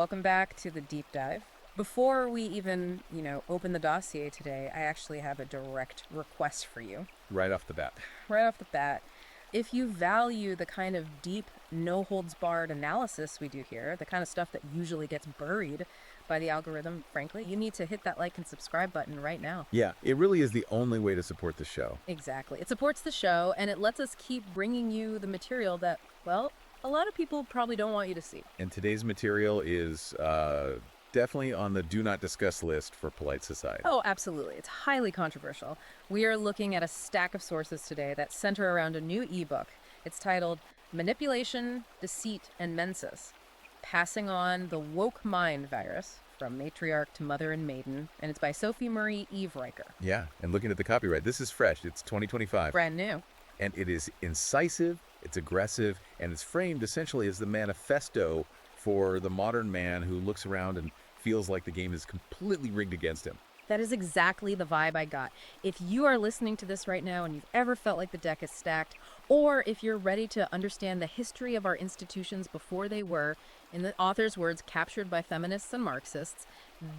welcome back to the deep dive. Before we even, open the dossier today, I actually have a direct request for you. Right off the bat. Right off the bat, if you value the kind of deep, no-holds-barred analysis we do here, the kind of stuff that usually gets buried by the algorithm, frankly, you need to hit that like and subscribe button right now. Yeah, it really is the only way to support the show. Exactly. It supports the show, and it lets us keep bringing you the material that, well, a lot of people probably don't want you to see. And today's material is definitely on the do not discuss list for polite society. Oh, absolutely. It's highly controversial. We are looking at a stack of sources today that center around a new ebook. It's titled Manipulation, Deceit, and Menses, Passing on the Woke Mind Virus from Matriarch to Mother and Maiden, and it's by Sophie Marie Eve Riker. Yeah, and looking at the copyright, this is fresh. It's 2025. Brand new. And it is incisive, it's aggressive, and it's framed essentially as the manifesto for the modern man who looks around and feels like the game is completely rigged against him. That is exactly the vibe I got. If you are listening to this right now and you've ever felt like the deck is stacked, or if you're ready to understand the history of our institutions before they were, in the author's words, captured by feminists and Marxists,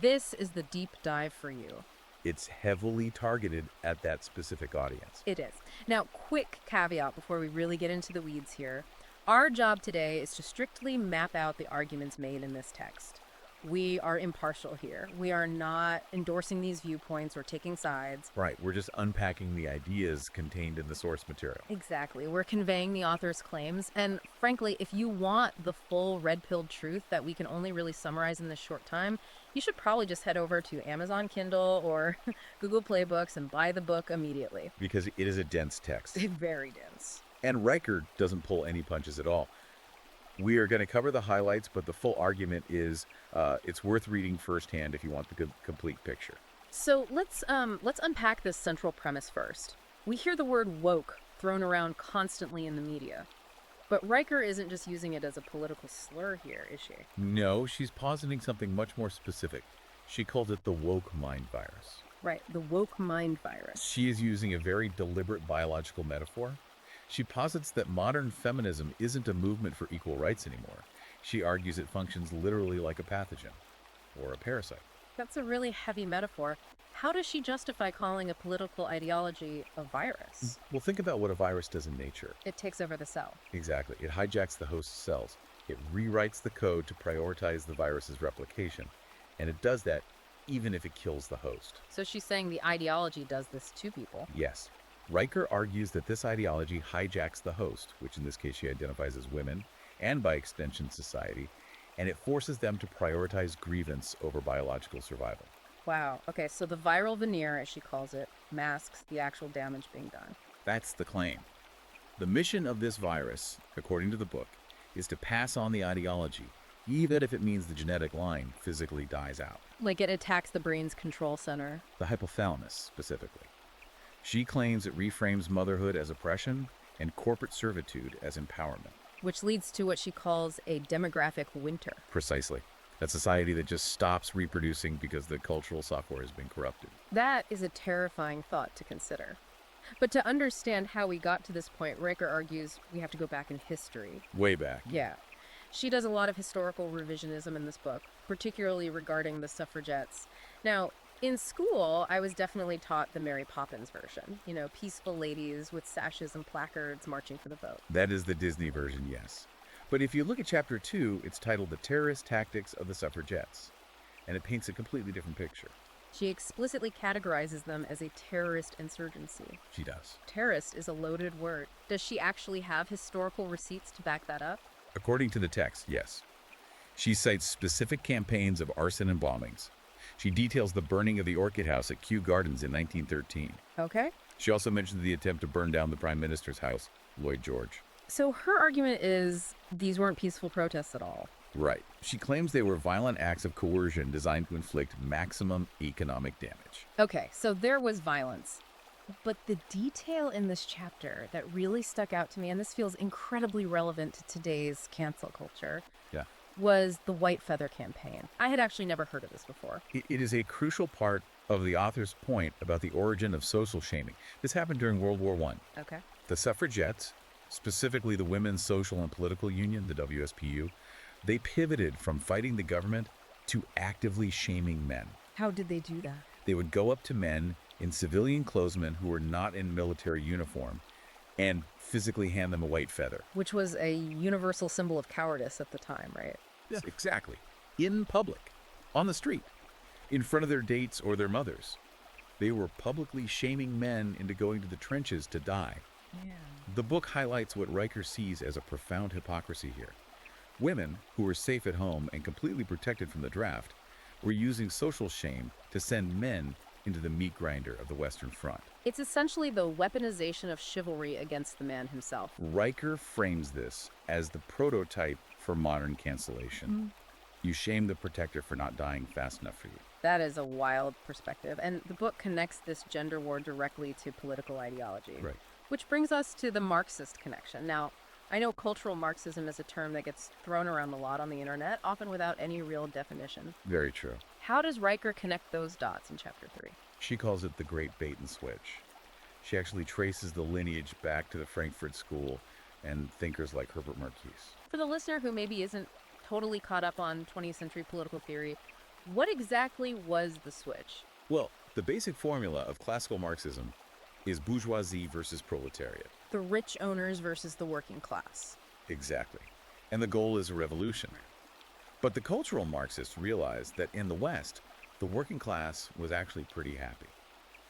this is the deep dive for you. It's heavily targeted at that specific audience. It is. Now, quick caveat before we really get into the weeds here. Our job today is to strictly map out the arguments made in this text. We are impartial here. We are not endorsing these viewpoints or taking sides. Right, we're just unpacking the ideas contained in the source material. Exactly. We're conveying the author's claims. And frankly, if you want the full red-pilled truth that we can only really summarize in this short time, you should probably just head over to Amazon Kindle or Google Play Books and buy the book immediately. Because it is a dense text. Very dense. And Riker doesn't pull any punches at all. We are going to cover the highlights, but the full argument is it's worth reading firsthand if you want the complete picture. So let's unpack this central premise first. We hear the word woke thrown around constantly in the media. But Riker isn't just using it as a political slur here, is she? No, she's positing something much more specific. She calls it the woke mind virus. Right, the woke mind virus. She is using a very deliberate biological metaphor. She posits that modern feminism isn't a movement for equal rights anymore. She argues it functions literally like a pathogen or a parasite. That's a really heavy metaphor. How does she justify calling a political ideology a virus? Well, think about what a virus does in nature. It takes over the cell. Exactly. It hijacks the host's cells. It rewrites the code to prioritize the virus's replication. And it does that even if it kills the host. So she's saying the ideology does this to people. Yes. Riker argues that this ideology hijacks the host, which in this case she identifies as women, and by extension society, and it forces them to prioritize grievance over biological survival. Wow. Okay, so the viral veneer, as she calls it, masks the actual damage being done. That's the claim. The mission of this virus, according to the book, is to pass on the ideology, even if it means the genetic line physically dies out. Like it attacks the brain's control center. The hypothalamus, specifically. She claims it reframes motherhood as oppression and corporate servitude as empowerment. Which leads to what she calls a demographic winter. Precisely. A society that just stops reproducing because the cultural software has been corrupted. That is a terrifying thought to consider. But to understand how we got to this point, Riker argues we have to go back in history. Way back. Yeah. She does a lot of historical revisionism in this book, particularly regarding the suffragettes. Now, in school, I was definitely taught the Mary Poppins version. Peaceful ladies with sashes and placards marching for the vote. That is the Disney version, yes. But if you look at Chapter 2, it's titled The Terrorist Tactics of the Suffragettes, and it paints a completely different picture. She explicitly categorizes them as a terrorist insurgency. She does. Terrorist is a loaded word. Does she actually have historical receipts to back that up? According to the text, yes. She cites specific campaigns of arson and bombings. She details the burning of the Orchid House at Kew Gardens in 1913. Okay. She also mentions the attempt to burn down the Prime Minister's house, Lloyd George. So her argument is these weren't peaceful protests at all. Right. She claims they were violent acts of coercion designed to inflict maximum economic damage. Okay, so there was violence. But the detail in this chapter that really stuck out to me, and this feels incredibly relevant to today's cancel culture, Yeah. was the White Feather campaign. I had actually never heard of this before. It is a crucial part of the author's point about the origin of social shaming. This happened during World War I. Okay. The suffragettes, specifically the Women's Social and Political Union, the WSPU, They pivoted from fighting the government to actively shaming men. How did they do that? They would go up to men in civilian clothesmen who were not in military uniform and physically hand them a white feather. Which was a universal symbol of cowardice at the time, right? Yeah. Exactly. In public, on the street, in front of their dates or their mothers. They were publicly shaming men into going to the trenches to die. Yeah. The book highlights what Riker sees as a profound hypocrisy here. Women, who were safe at home and completely protected from the draft, were using social shame to send men into the meat grinder of the Western Front. It's essentially the weaponization of chivalry against the man himself. Riker frames this as the prototype for modern cancellation. You shame the protector for not dying fast enough for you. That is a wild perspective, and the book connects this gender war directly to political ideology. Right. Which brings us to the Marxist connection. Now, I know cultural Marxism is a term that gets thrown around a lot on the internet, often without any real definition. Very true. How does Riker connect those dots in Chapter 3? She calls it the great bait and switch. She actually traces the lineage back to the Frankfurt School and thinkers like Herbert Marcuse. For the listener who maybe isn't totally caught up on 20th century political theory, what exactly was the switch? Well, the basic formula of classical Marxism is bourgeoisie versus proletariat. The rich owners versus the working class. Exactly. And the goal is a revolution. But the cultural Marxists realized that in the West, the working class was actually pretty happy.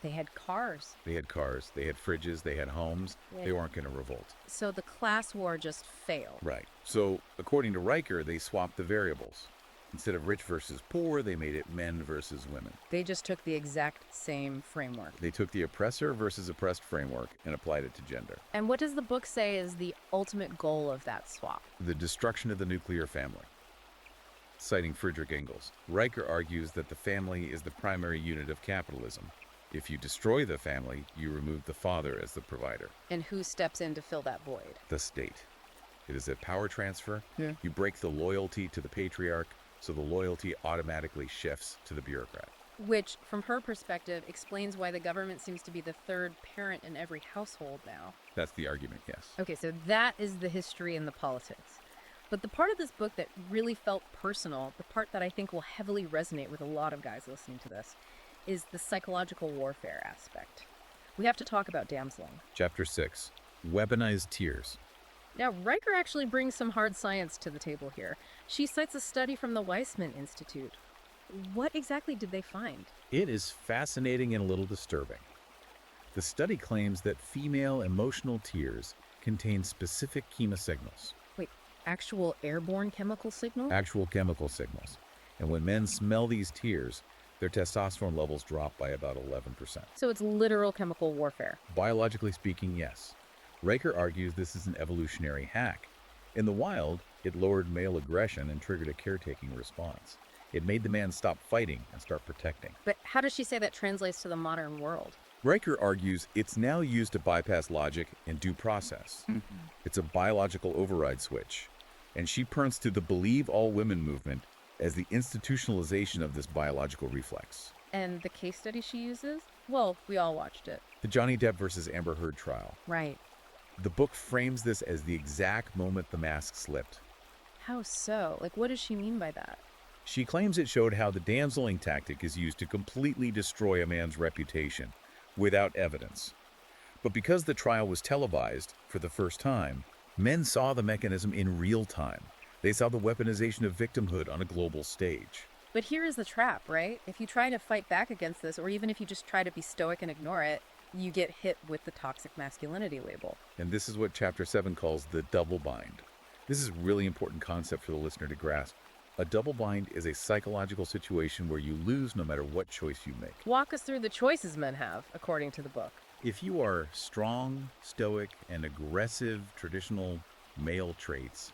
They had cars. They had cars, they had fridges, they had homes. Yeah. They weren't going to revolt. So the class war just failed. Right. So, according to Riker, they swapped the variables. Instead of rich versus poor, they made it men versus women. They just took the exact same framework. They took the oppressor versus oppressed framework and applied it to gender. And what does the book say is the ultimate goal of that swap? The destruction of the nuclear family. Citing Friedrich Engels, Riker argues that the family is the primary unit of capitalism. If you destroy the family, you remove the father as the provider. And who steps in to fill that void? The state. It is a power transfer. Yeah. You break the loyalty to the patriarch, so the loyalty automatically shifts to the bureaucrat. Which, from her perspective, explains why the government seems to be the third parent in every household now. That's the argument, yes. Okay, so that is the history and the politics. But the part of this book that really felt personal, the part that I think will heavily resonate with a lot of guys listening to this, is the psychological warfare aspect. We have to talk about damseling. Chapter 6, Weaponized Tears. Now, Riker actually brings some hard science to the table here. She cites a study from the Weizmann Institute. What exactly did they find? It is fascinating and a little disturbing. The study claims that female emotional tears contain specific chemosignals. Wait, actual airborne chemical signal? Actual chemical signals. And when men smell these tears, their testosterone levels drop by about 11%. So it's literal chemical warfare. Biologically speaking, yes. Riker argues this is an evolutionary hack. In the wild, it lowered male aggression and triggered a caretaking response. It made the man stop fighting and start protecting. But how does she say that translates to the modern world? Riker argues it's now used to bypass logic and due process. It's a biological override switch. And she points to the Believe All Women movement as the institutionalization of this biological reflex. And the case study she uses? Well, we all watched it. The Johnny Depp versus Amber Heard trial. Right. The book frames this as the exact moment the mask slipped. How so? Like, what does she mean by that? She claims it showed how the damseling tactic is used to completely destroy a man's reputation without evidence. But because the trial was televised for the first time, men saw the mechanism in real time. They saw the weaponization of victimhood on a global stage. But here is the trap, right? If you try to fight back against this, or even if you just try to be stoic and ignore it, you get hit with the toxic masculinity label. And this is what Chapter 7 calls the double bind. This is a really important concept for the listener to grasp. A double bind is a psychological situation where you lose no matter what choice you make. Walk us through the choices men have, according to the book. If you are strong, stoic, and aggressive traditional male traits,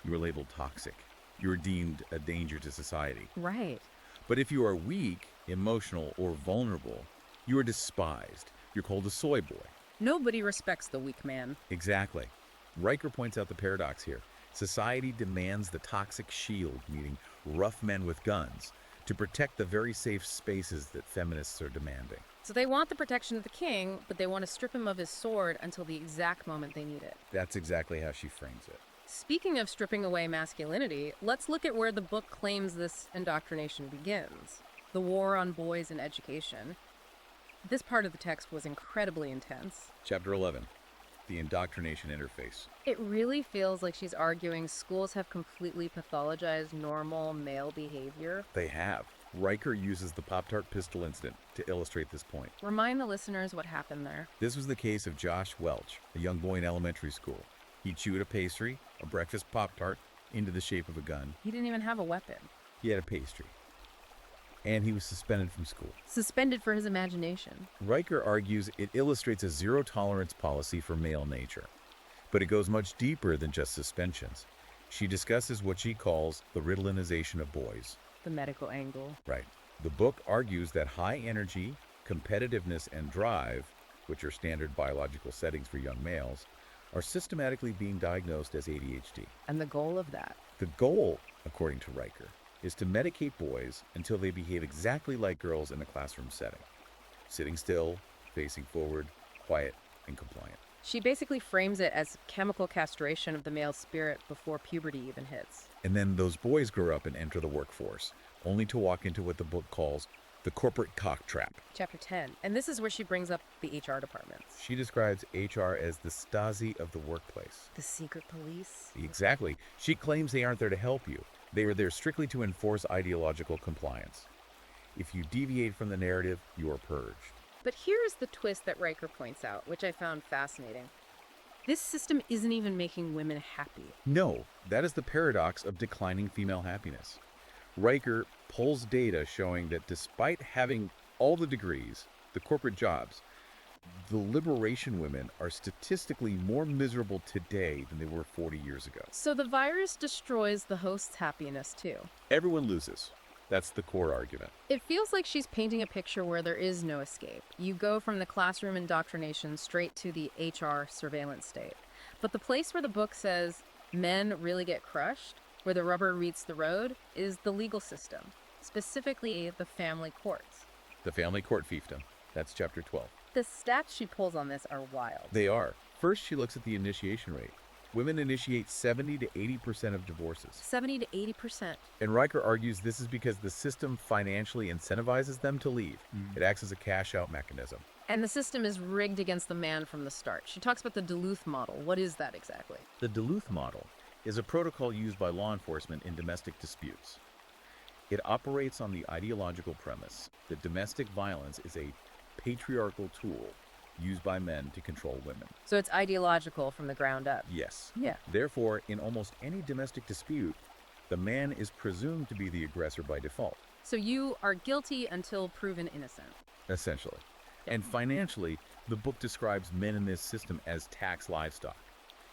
you are labeled toxic. You are deemed a danger to society. Right. But if you are weak, emotional, or vulnerable, you are despised. You're called a soy boy. Nobody respects the weak man. Exactly. Riker points out the paradox here. Society demands the toxic shield, meaning rough men with guns, to protect the very safe spaces that feminists are demanding. So they want the protection of the king, but they want to strip him of his sword until the exact moment they need it. That's exactly how she frames it. Speaking of stripping away masculinity, let's look at where the book claims this indoctrination begins. The war on boys and education. This part of the text was incredibly intense. Chapter 11, the indoctrination interface. It really feels like she's arguing schools have completely pathologized normal male behavior. They have. Riker uses the Pop-Tart pistol incident to illustrate this point. Remind the listeners what happened there. This was the case of Josh Welch, a young boy in elementary school. He chewed a pastry, a breakfast Pop-Tart, into the shape of a gun. He didn't even have a weapon. He had a pastry. And he was suspended from school. Suspended for his imagination. Riker argues it illustrates a zero-tolerance policy for male nature. But it goes much deeper than just suspensions. She discusses what she calls the Ritallinization of boys. The medical angle. Right. The book argues that high energy, competitiveness, and drive, which are standard biological settings for young males, are systematically being diagnosed as ADHD. And the goal of that? The goal, according to Riker, is to medicate boys until they behave exactly like girls in a classroom setting. Sitting still, facing forward, quiet, and compliant. She basically frames it as chemical castration of the male spirit before puberty even hits. And then those boys grow up and enter the workforce, only to walk into what the book calls the corporate cock trap. Chapter 10. And this is where she brings up the HR departments. She describes HR as the Stasi of the workplace. The secret police. Exactly. She claims they aren't there to help you. They are there strictly to enforce ideological compliance. If you deviate from the narrative, you are purged. But here's the twist that Riker points out, which I found fascinating. This system isn't even making women happy. No, that is the paradox of declining female happiness. Riker pulls data showing that despite having all the degrees, the corporate jobs, the liberation women are statistically more miserable today than they were 40 years ago. So the virus destroys the host's happiness too. Everyone loses. That's the core argument. It feels like she's painting a picture where there is no escape. You go from the classroom indoctrination straight to the HR surveillance state. But the place where the book says men really get crushed, where the rubber meets the road, is the legal system, specifically the family courts. The family court fiefdom. That's chapter 12. The stats she pulls on this are wild. They are. First, she looks at the initiation rate. Women initiate 70 to 80% of divorces. 70 to 80%. And Riker argues this is because the system financially incentivizes them to leave. It acts as a cash-out mechanism. And the system is rigged against the man from the start. She talks about the Duluth model. What is that exactly? The Duluth model is a protocol used by law enforcement in domestic disputes. It operates on the ideological premise that domestic violence is a patriarchal tool used by men to control women. So it's ideological from the ground up. Yes. Yeah. Therefore, in almost any domestic dispute, the man is presumed to be the aggressor by default. So you are guilty until proven innocent. Essentially. And financially, the book describes men in this system as tax livestock.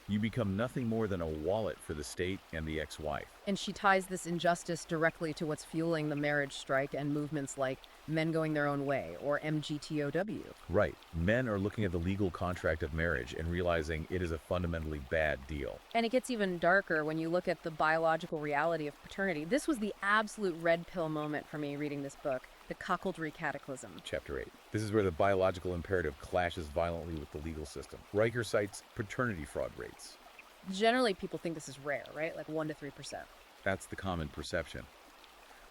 You become nothing more than a wallet for the state and the ex-wife. And she ties this injustice directly to what's fueling the marriage strike and movements like Men Going Their Own Way or MGTOW. Right. Men are looking at the legal contract of marriage and realizing it is a fundamentally bad deal. And it gets even darker when you look at the biological reality of paternity. This was the absolute red pill moment for me reading this book, the cuckoldry cataclysm. Chapter 8. This is where the biological imperative clashes violently with the legal system. Riker cites paternity fraud rates. Generally, people think this is rare, right? Like 1 to 3%. That's the common perception.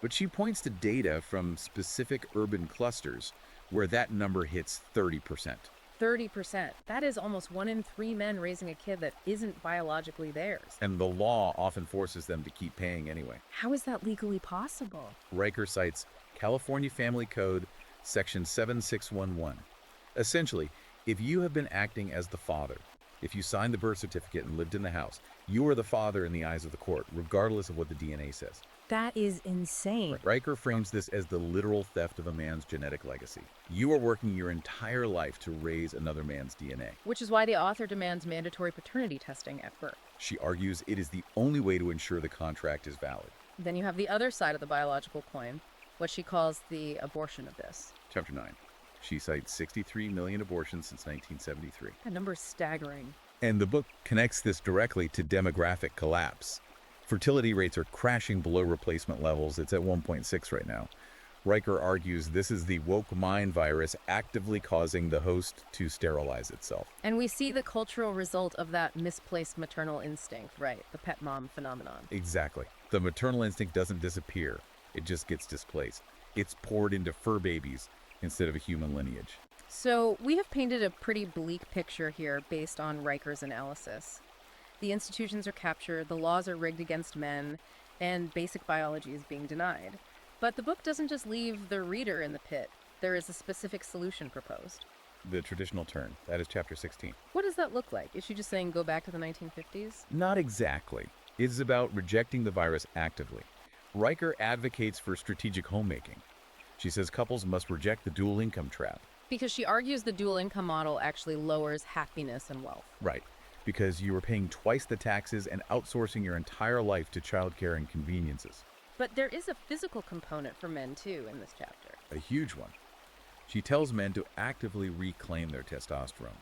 But she points to data from specific urban clusters where that number hits 30%. 30%. That is almost 1 in 3 men raising a kid that isn't biologically theirs. And the law often forces them to keep paying anyway. How is that legally possible? Riker cites California Family Code, Section 7611. Essentially, if you have been acting as the father, if you signed the birth certificate and lived in the house, you are the father in the eyes of the court, regardless of what the DNA says. That is insane. Riker frames this as the literal theft of a man's genetic legacy. You are working your entire life to raise another man's DNA. Which is why the author demands mandatory paternity testing at birth. She argues it is the only way to ensure the contract is valid. Then you have the other side of the biological coin, what she calls the abortion of this. Chapter 9. She cites 63 million abortions since 1973. That number is staggering. And the book connects this directly to demographic collapse. Fertility rates are crashing below replacement levels. It's at 1.6 right now. Riker argues this is the woke mind virus actively causing the host to sterilize itself. And we see the cultural result of that misplaced maternal instinct, right? The pet mom phenomenon. Exactly. The maternal instinct doesn't disappear, it just gets displaced. It's poured into fur babies instead of a human lineage. So we have painted a pretty bleak picture here based on Riker's analysis. The institutions are captured, the laws are rigged against men, and basic biology is being denied. But the book doesn't just leave the reader in the pit. There is a specific solution proposed. The traditional turn, that is chapter 16. What does that look like? Is she just saying go back to the 1950s? Not exactly. It is about rejecting the virus actively. Riker advocates for strategic homemaking. She says couples must reject the dual income trap. Because she argues the dual income model actually lowers happiness and wealth. Right. Because you are paying twice the taxes and outsourcing your entire life to childcare and conveniences. But there is a physical component for men, too, in this chapter. A huge one. She tells men to actively reclaim their testosterone,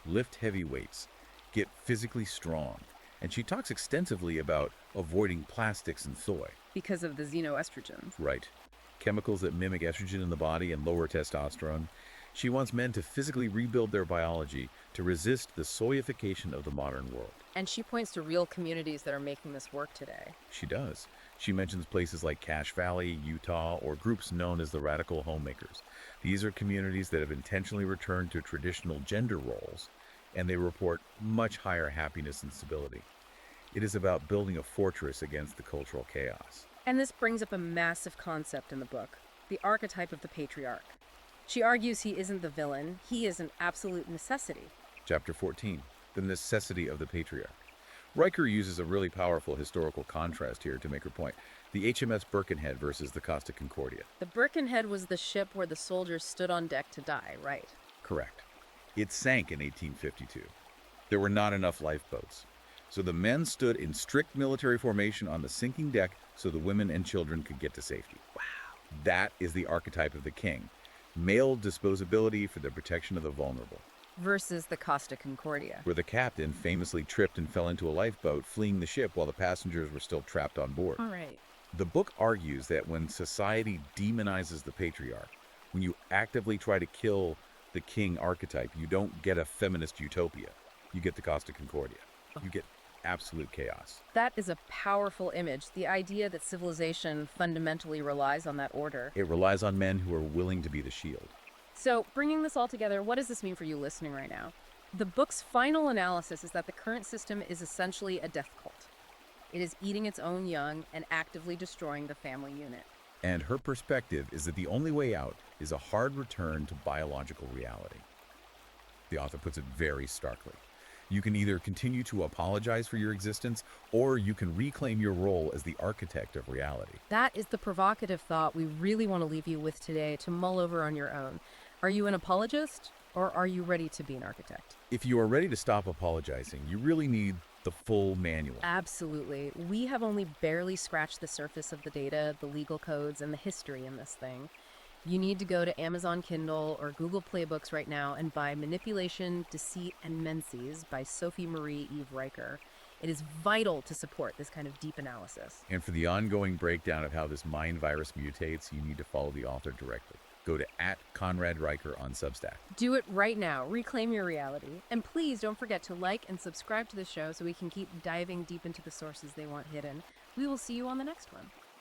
lift heavy weights, get physically strong, and she talks extensively about avoiding plastics and soy. Because of the xenoestrogens. Right. Chemicals that mimic estrogen in the body and lower testosterone. She wants men to physically rebuild their biology to resist the soyification of the modern world. And she points to real communities that are making this work today. She does. She mentions places like Cache Valley, Utah, or groups known as the Radical Homemakers. These are communities that have intentionally returned to traditional gender roles, and they report much higher happiness and stability. It is about building a fortress against the cultural chaos. And this brings up a massive concept in the book, the archetype of the patriarch. She argues he isn't the villain, he is an absolute necessity. Chapter 14, the necessity of the patriarch. Riker uses a really powerful historical contrast here to make her point. The HMS Birkenhead versus the Costa Concordia. The Birkenhead was the ship where the soldiers stood on deck to die, right? Correct. It sank in 1852. There were not enough lifeboats. So the men stood in strict military formation on the sinking deck so the women and children could get to safety. Wow. That is the archetype of the king. Male disposability for the protection of the vulnerable. Versus the Costa Concordia, where the captain famously tripped and fell into a lifeboat, fleeing the ship while the passengers were still trapped on board. All right. The book argues that when society demonizes the patriarch, when you actively try to kill the king archetype, you don't get a feminist utopia. You get the Costa Concordia. You get absolute chaos. That is a powerful image, the idea that civilization fundamentally relies on that order. It relies on men who are willing to be the shield. So, bringing this all together, what does this mean for you listening right now? The book's final analysis is that the current system is essentially a death cult. It is eating its own young and actively destroying the family unit. And her perspective is that the only way out is a hard return to biological reality. The author puts it very starkly. You can either continue to apologize for your existence, or you can reclaim your role as the architect of reality. That is the provocative thought we really want to leave you with today to mull over on your own. Are you an apologist, or are you ready to be an architect? If you are ready to stop apologizing, you really need the full manual. Absolutely. We have only barely scratched the surface of the data, the legal codes, and the history in this thing. You need to go to Amazon Kindle or Google Playbooks right now and buy Manipulation, Deceit, and Menses by Sophie Marie Eve Riker. It is vital to support this kind of deep analysis. And for the ongoing breakdown of how this mind virus mutates, you need to follow the author directly. Go to @ConradRiker on Substack. Do it right now. Reclaim your reality. And please don't forget to like and subscribe to the show so we can keep diving deep into the sources they want hidden. We will see you on the next one.